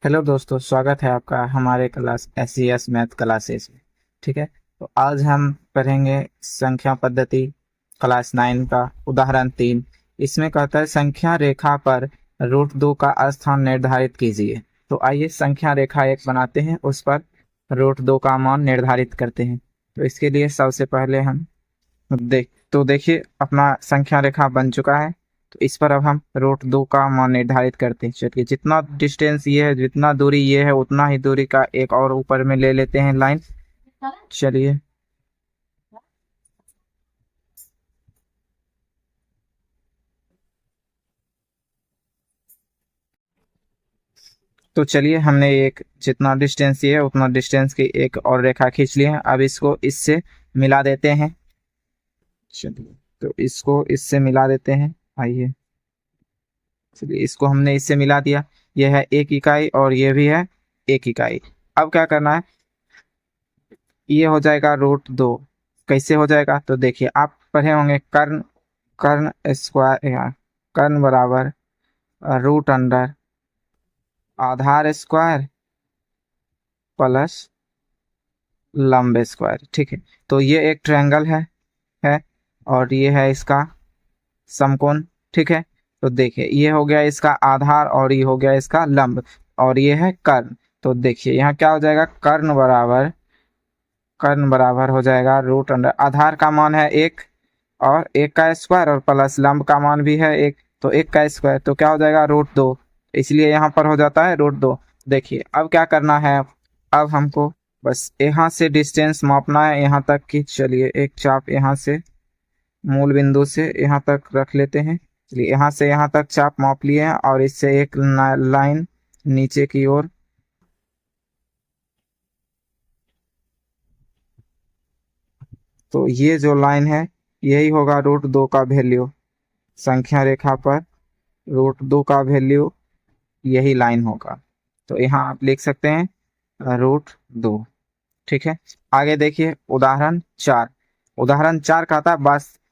Hello दोस्तों, स्वागत है आपका हमारे क्लास एस मैथ क्लासेस में। ठीक है। तो आज हम पढ़ेंगे संख्या पद्धति क्लास 9 का उदाहरण 3। इसमें कहता है संख्या रेखा पर √2 का स्थान निर्धारित कीजिए। तो आइए संख्या रेखा एक बनाते हैं, उस पर √2 का मान निर्धारित करते हैं। तो इसके लिए सबसे पहले हम देखिए अपना संख्या रेखा बन चुका है। तो इस पर अब हम √2 का मान निर्धारित करते हैं। चलिए, जितना डिस्टेंस ये है, जितना दूरी ये है, उतना ही दूरी का एक और ऊपर में ले लेते हैं लाइन। चलिए, तो चलिए हमने एक जितना डिस्टेंस ये है उतना डिस्टेंस की एक और रेखा खींच ली है। अब इसको इससे मिला देते हैं। चलिए, तो इसको इससे मिला देते हैं। आइए, चलिए इसको हमने इससे मिला दिया। यह है 1 इकाई और ये भी है 1 इकाई। अब क्या करना है, ये हो जाएगा √2। कैसे हो जाएगा, तो देखिए आप पढ़े होंगे कर्ण कर्ण स्क्वायर या कर्ण बराबर रूट अंडर आधार स्क्वायर प्लस लंब स्क्वायर। ठीक है। तो ये एक ट्रायंगल है और ये है इसका समकोण। ठीक है। तो देखिए ये हो गया इसका आधार और ये हो गया इसका लंब और ये है कर्ण। तो देखिए यहाँ क्या हो जाएगा, कर्ण बराबर हो जाएगा रूट अंडर आधार का मान है 1 और 1 का स्क्वायर और प्लस लंब का मान भी है 1। तो 1 का स्क्वायर तो क्या हो जाएगा √2। इसलिए यहाँ पर हो जाता है √2। देखिए अब क्या करना है, अब हमको बस यहाँ से डिस्टेंस मापना है यहाँ तक की। चलिए एक चाप यहाँ से मूल बिंदु से यहाँ तक रख लेते हैं। चलिए यहाँ से यहाँ तक चाप माप लिए हैं और इससे एक लाइन नीचे की ओर। तो ये जो लाइन है यही होगा √2 का वैल्यू। संख्या रेखा पर √2 का वैल्यू यही लाइन होगा। तो यहाँ आप लिख सकते हैं √2। ठीक है। आगे देखिए उदाहरण 4 कहता है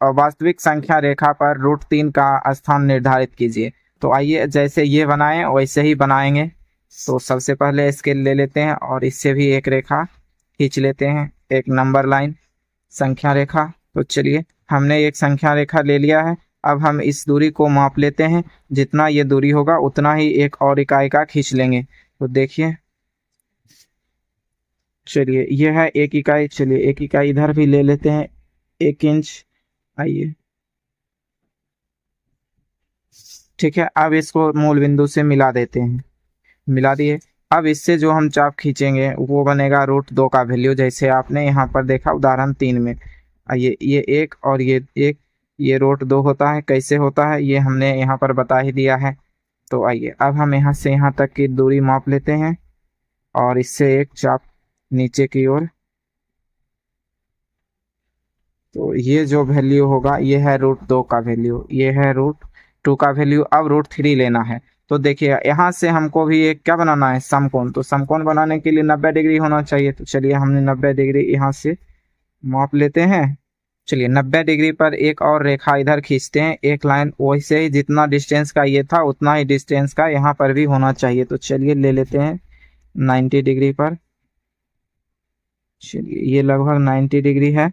वास्तविक संख्या रेखा पर √3 का स्थान निर्धारित कीजिए। तो आइए जैसे ये बनाएं वैसे ही बनाएंगे। तो सबसे पहले स्केल ले लेते हैं और इससे भी एक रेखा खींच लेते हैं, एक नंबर लाइन संख्या रेखा। तो चलिए हमने एक संख्या रेखा ले लिया है। अब हम इस दूरी को माप लेते हैं, जितना ये दूरी होगा उतना ही एक और इकाई का खींच लेंगे। तो देखिए, चलिए ये है 1 इकाई। चलिए 1 इकाई इधर भी ले लेते हैं, 1 इंच। आइए, ठीक है। अब इसको मूल बिंदु से मिला देते हैं, मिला दिए। अब इससे जो हम चाप खींचेंगे वो बनेगा √2 का वैल्यू, जैसे आपने यहाँ पर देखा उदाहरण 3 में। आइए, ये 1 और ये 1, ये √2 होता है। कैसे होता है ये हमने यहाँ पर बता ही दिया है। तो आइए अब हम यहाँ से यहाँ तक की दूरी माप लेते हैं और इससे एक चाप नीचे की ओर। तो ये जो वैल्यू होगा ये है √2 का वैल्यू, ये है √2 का वैल्यू। अब √3 लेना है। तो देखिए यहाँ से हमको भी एक क्या बनाना है, समकोण। तो समकोण बनाने के लिए 90 डिग्री होना चाहिए। तो चलिए हमने 90 डिग्री यहाँ से माप लेते हैं। चलिए 90 डिग्री पर एक और रेखा इधर खींचते हैं, एक लाइन। वैसे ही जितना डिस्टेंस का ये था उतना ही डिस्टेंस का यहाँ पर भी होना चाहिए। तो चलिए ले लेते हैं 90 डिग्री पर। चलिए ये लगभग 90 डिग्री है,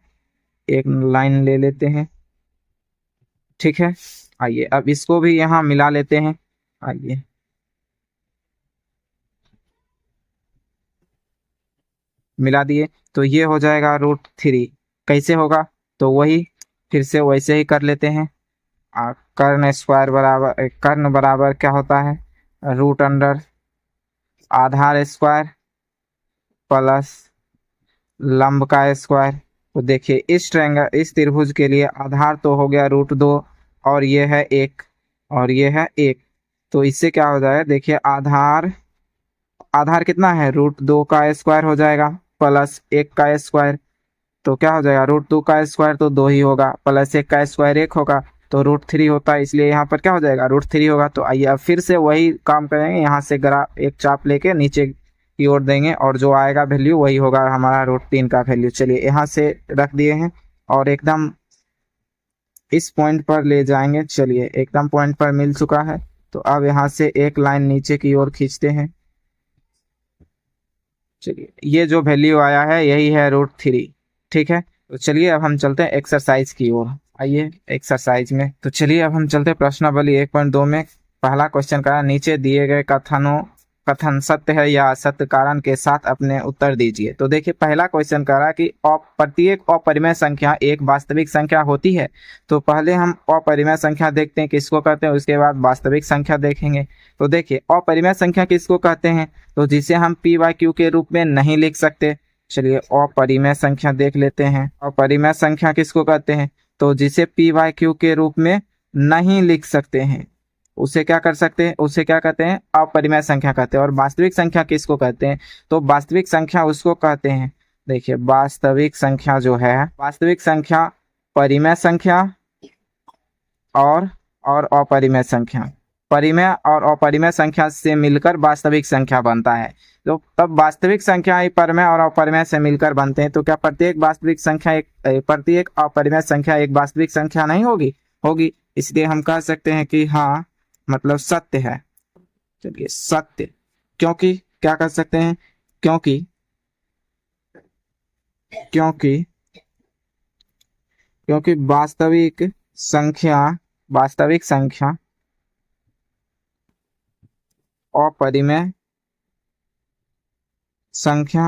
एक लाइन ले लेते हैं। ठीक है। आइए अब इसको भी यहाँ मिला लेते हैं। आइए, मिला दिए। तो ये हो जाएगा √3। कैसे होगा, तो वही फिर से वैसे ही कर लेते हैं। कर्ण बराबर क्या होता है, रूट अंडर आधार स्क्वायर प्लस लंब का स्क्वायर। तो देखिए इस त्रिभुज के लिए आधार तो हो गया √2 और ये है 1 और ये है 1। तो इससे क्या हो जाएगा, देखिए आधार आधार कितना है, √2 का स्क्वायर हो जाएगा प्लस 1 का स्क्वायर। तो क्या हो जाएगा, √2 का स्क्वायर तो 2 ही होगा, प्लस 1 का स्क्वायर 1 होगा। तो √3 होता है, इसलिए यहाँ पर क्या हो जाएगा √3 होगा। तो आइए अब फिर से वही काम करेंगे, यहाँ से ग्राफ एक चाप लेके नीचे की ओर देंगे और जो आएगा वैल्यू वही होगा हमारा √3 का वैल्यू। चलिए यहाँ से रख दिए हैं और एकदम इस पॉइंट पर ले जाएंगे। चलिए एकदम पॉइंट पर मिल चुका है। तो अब यहाँ से एक लाइन नीचे की ओर खींचते हैं। चलिए ये जो वैल्यू आया है यही है √3। ठीक है, तो चलिए अब हम चलते हैं एक्सरसाइज की ओर। आइए एक्सरसाइज में, तो चलिए अब हम चलते हैं प्रश्नावली 1.2 में। पहला क्वेश्चन का नीचे दिए गए कथन सत्य है या असत्य कारण के साथ अपने उत्तर दीजिए। तो देखिए पहला क्वेश्चन कह रहा है कि प्रत्येक अपरिमेय संख्या एक वास्तविक संख्या होती है। तो पहले हम अपरिमेय संख्या देखते हैं किसको कहते हैं, उसके बाद वास्तविक संख्या देखेंगे। तो देखिए अपरिमेय संख्या किसको कहते हैं, तो जिसे हम p/q के रूप में नहीं लिख सकते। चलिए अपरिमेय संख्या देख लेते हैं। अपरिमेय संख्या किसको कहते हैं, तो जिसे p/q के रूप में नहीं लिख सकते हैं उसे क्या कर सकते हैं, उसे क्या कहते हैं, अपरिमेय संख्या कहते हैं। और वास्तविक संख्या किसको कहते हैं, तो वास्तविक संख्या उसको कहते हैं। देखिए वास्तविक संख्या जो है, वास्तविक संख्या परिमेय संख्या और अपरिमेय संख्या, परिमेय और अपरिमेय संख्या से मिलकर वास्तविक संख्या बनता है। तो तब वास्तविक संख्या ही परिमेय और अपरिमेय से मिलकर बनते हैं। तो क्या प्रत्येक वास्तविक संख्या प्रत्येक अपरिमेय संख्या एक वास्तविक संख्या नहीं होगी, होगी। इसलिए हम कह सकते हैं कि हाँ मतलब सत्य है। चलिए सत्य, क्योंकि क्या कर सकते हैं, क्योंकि क्योंकि क्योंकि वास्तविक संख्या अपरिमेय संख्या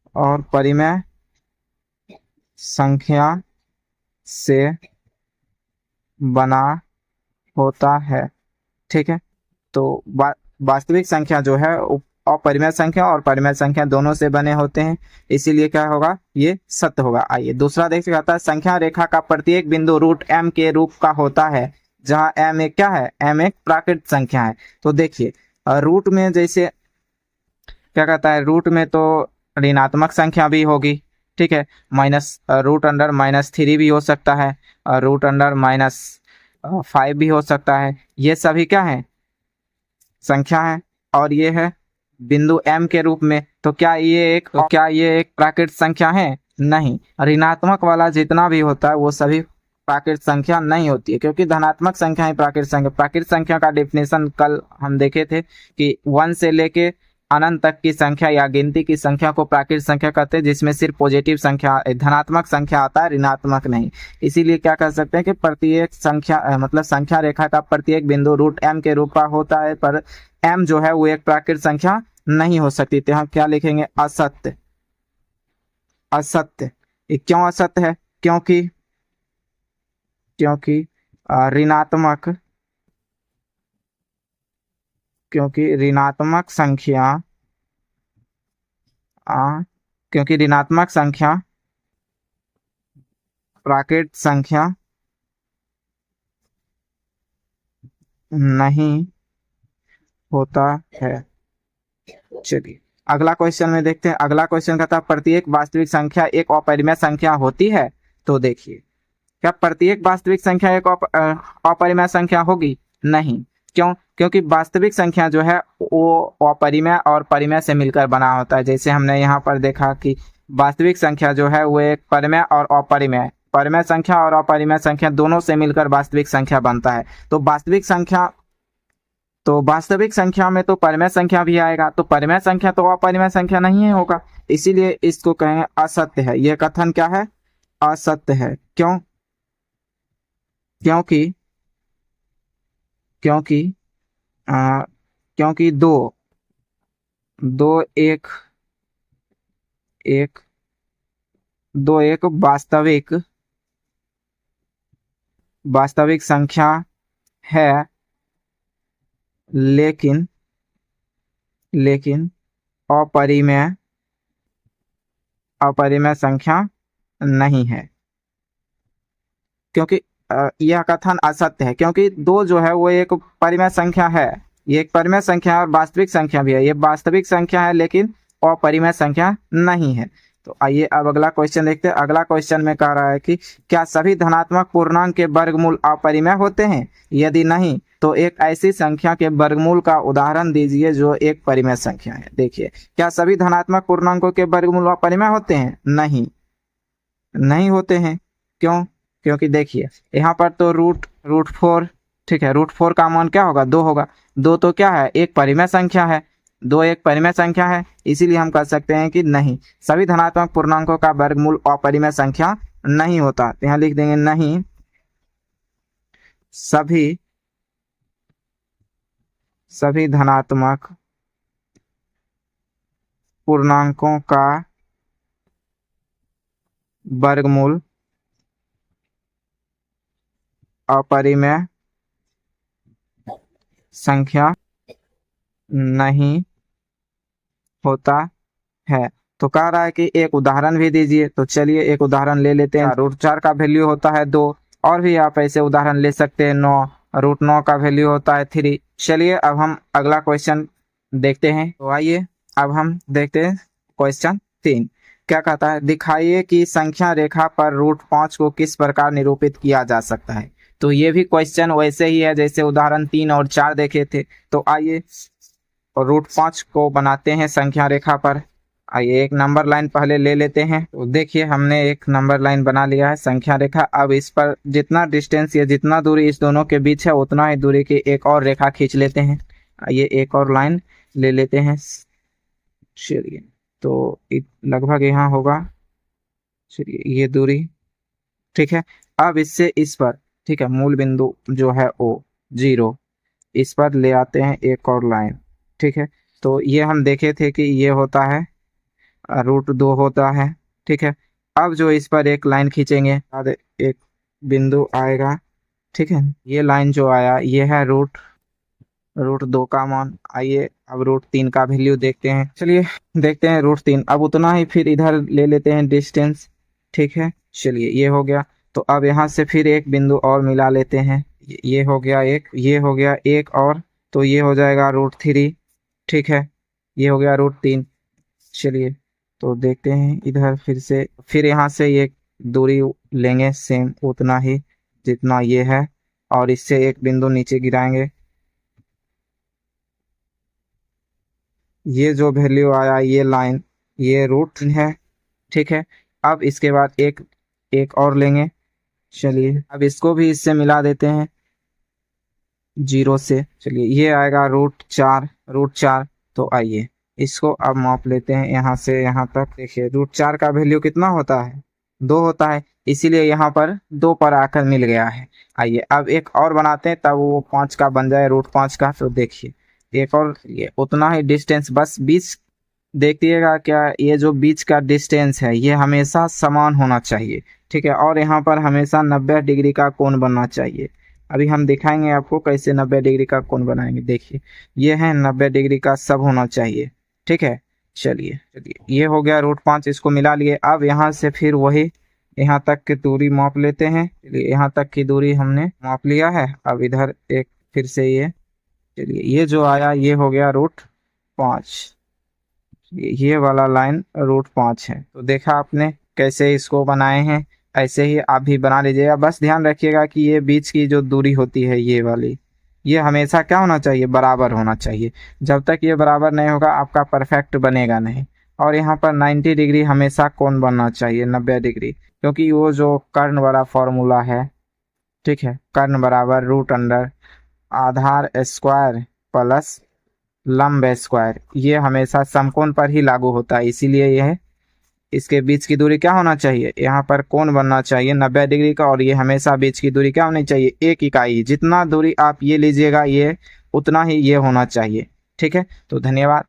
और परिमेय संख्या से बना होता है। ठीक है, तो वास्तविक संख्या जो है अपरिमेय संख्या और परिमेय संख्या दोनों से बने होते हैं, इसीलिए क्या होगा, ये सत्य होगा। आइए दूसरा देख सकता है, संख्या रेखा का प्रत्येक बिंदु √m के रूप का होता है, जहां m एक क्या है, m एक प्राकृत संख्या है। तो देखिए रूट में जैसे क्या कहता है, रूट में तो ऋणात्मक संख्या भी होगी। ठीक है, √√-3 भी हो सकता है, √5 भी हो सकता है। ये सभी क्या है, संख्या है, और ये है बिंदु m के रूप में। तो क्या ये एक प्राकृत संख्या है, नहीं। ऋणात्मक वाला जितना भी होता है वो सभी प्राकृत संख्या नहीं होती है, क्योंकि धनात्मक संख्या ही प्राकृत संख्या का डेफिनेशन कल हम देखे थे कि 1 से लेके अनंत तक की संख्या या गिनती की संख्या को प्राकृत संख्या कहते हैं, जिसमें सिर्फ पॉजिटिव संख्या धनात्मक संख्या आता है, ऋणात्मक नहीं। इसीलिए क्या कर सकते हैं कि प्रत्येक संख्या मतलब संख्या रेखा का प्रत्येक बिंदु √m के रूप का होता है, पर m जो है वो एक प्राकृत संख्या नहीं हो सकती। तो हम क्या लिखेंगे, असत्य। असत्य, ये क्यों असत्य है, क्योंकि ऋणात्मक ऋणात्मक संख्या प्राकृत संख्या नहीं होता है। चलिए अगला क्वेश्चन में देखते हैं। अगला क्वेश्चन कहता है प्रत्येक वास्तविक संख्या एक अपरिमेय संख्या होती है। तो देखिए क्या प्रत्येक वास्तविक संख्या एक अपरिमेय संख्या होगी, नहीं। क्यों, क्योंकि वास्तविक संख्या जो है वो अपरिमेय और परिमेय से मिलकर बना होता है। जैसे हमने यहाँ पर देखा कि वास्तविक संख्या जो है वो एक परिमेय और अपरिमेय, परिमेय संख्या और अपरिमेय संख्या दोनों से मिलकर वास्तविक संख्या बनता है। तो वास्तविक संख्या में तो परिमेय संख्या भी आएगा, तो परिमेय संख्या तो अपरिमेय संख्या नहीं होगा, इसीलिए इसको कहें असत्य है। यह कथन क्या है, असत्य है। क्यों, क्योंकि दो एक वास्तविक संख्या है, लेकिन अपरिमेय संख्या नहीं है। क्योंकि यह कथन असत्य है, क्योंकि 2 जो है वो एक परिमेय संख्या है, ये एक परिमेय संख्या है और वास्तविक संख्या भी है। ये वास्तविक संख्या है लेकिन अपरिमेय संख्या नहीं है। तो आइए अब अगला क्वेश्चन देखते हैं। अगला क्वेश्चन में कह रहा है कि क्या सभी धनात्मक पूर्णांक के वर्गमूल अपरिमेय होते हैं, यदि नहीं तो एक ऐसी संख्या के वर्गमूल का उदाहरण दीजिए जो एक परिमेय संख्या है। देखिए क्या सभी धनात्मक पूर्णांकों के वर्गमूल अपरिमेय होते हैं, नहीं होते हैं। क्यों, क्योंकि देखिए यहाँ पर तो √4 ठीक है, √4 का मान क्या होगा, 2 होगा। 2 तो क्या है, एक परिमेय संख्या है, 2 एक परिमेय संख्या है, इसीलिए हम कह सकते हैं कि नहीं, सभी धनात्मक पूर्णांकों का वर्गमूल अपरिमेय संख्या नहीं होता। तो यहाँ लिख देंगे नहीं, सभी धनात्मक पूर्णांकों का वर्गमूल अपरिमेय संख्या नहीं होता है। तो कह रहा है कि एक उदाहरण भी दीजिए, तो चलिए एक उदाहरण ले लेते हैं। √4 का वैल्यू होता है 2, और भी आप ऐसे उदाहरण ले सकते हैं। 9, √9 का वैल्यू होता है 3। चलिए अब हम अगला क्वेश्चन देखते हैं। तो आइए अब हम देखते हैं क्वेश्चन 3 क्या कहता है, दिखाइए कि संख्या रेखा पर √5 को किस प्रकार निरूपित किया जा सकता है। तो ये भी क्वेश्चन वैसे ही है जैसे उदाहरण 3 और 4 देखे थे। तो आइए √5 को बनाते हैं संख्या रेखा पर। आइए एक नंबर लाइन पहले ले लेते हैं। तो देखिए हमने एक नंबर लाइन बना लिया है संख्या रेखा। अब इस पर जितना डिस्टेंस या जितना दूरी इस दोनों के बीच है उतना ही दूरी की एक और रेखा खींच लेते हैं। आइए एक और लाइन ले लेते हैं। चलिए तो लगभग यहाँ होगा, चलिए ये दूरी, ठीक है। अब इससे इस पर, ठीक है, मूल बिंदु जो है O 0, इस पर ले आते हैं एक और लाइन, ठीक है। तो ये हम देखे थे कि ये होता है √2 होता है, ठीक है। अब जो इस पर एक लाइन खींचेंगे, एक बिंदु आएगा, ठीक है। ये लाइन जो आया ये है √2 का मान। आइए अब √3 का वैल्यू देखते हैं। चलिए देखते हैं √3। अब उतना ही फिर इधर ले लेते हैं डिस्टेंस, ठीक है। चलिए ये हो गया। तो अब यहाँ से फिर एक बिंदु और मिला लेते हैं। ये हो गया एक, ये हो गया एक और, तो ये हो जाएगा √3, ठीक है। ये हो गया √3। चलिए तो देखते हैं इधर फिर से, फिर यहाँ से एक दूरी लेंगे सेम उतना ही जितना ये है, और इससे एक बिंदु नीचे गिराएंगे। ये जो वैल्यू आया ये लाइन, ये √3 है, ठीक है। अब इसके बाद एक और लेंगे। चलिए अब इसको भी इससे मिला देते हैं 0 से। चलिए ये आएगा √4। तो आइए इसको अब माप लेते हैं यहाँ से यहाँ तक। देखिए √4 का वैल्यू कितना होता है, 2 होता है, इसीलिए यहाँ पर 2 पर आकर मिल गया है। आइए अब एक और बनाते हैं तब वो 5 का बन जाए, √5 का। तो देखिए एक और, ये उतना ही डिस्टेंस, बस बीच देखिएगा क्या, ये जो बीच का डिस्टेंस है ये हमेशा समान होना चाहिए, ठीक है। और यहाँ पर हमेशा 90 डिग्री का कोण बनना चाहिए। अभी हम दिखाएंगे आपको कैसे 90 डिग्री का कोण बनाएंगे। देखिए ये है 90 डिग्री का सब होना चाहिए, ठीक है। चलिए ये हो गया √5, इसको मिला लिए। अब यहाँ से फिर वही यहाँ तक की दूरी माप लेते हैं। चलिए यहाँ तक की दूरी हमने माप लिया है। अब इधर एक फिर से ये, चलिए ये जो आया ये हो गया √5, ये वाला लाइन √5 है। तो देखा आपने कैसे इसको बनाए हैं, ऐसे ही आप भी बना लीजिएगा। बस ध्यान रखिएगा कि ये बीच की जो दूरी होती है ये वाली, ये हमेशा क्या होना चाहिए, बराबर होना चाहिए। जब तक ये बराबर नहीं होगा आपका परफेक्ट बनेगा नहीं। और यहाँ पर 90 डिग्री हमेशा कोण बनना चाहिए, 90 डिग्री, क्योंकि वो जो कर्ण वाला फॉर्मूला है, ठीक है, कर्ण बराबर √अंडर आधार स्क्वायर प्लस लंब स्क्वायर, ये हमेशा समकोण पर ही लागू होता है। इसीलिए यह इसके बीच की दूरी क्या होना चाहिए, यहाँ पर कोण बनना चाहिए 90 डिग्री का, और ये हमेशा बीच की दूरी क्या होनी चाहिए, 1 इकाई। जितना दूरी आप ये लीजिएगा ये उतना ही ये होना चाहिए, ठीक है। तो धन्यवाद।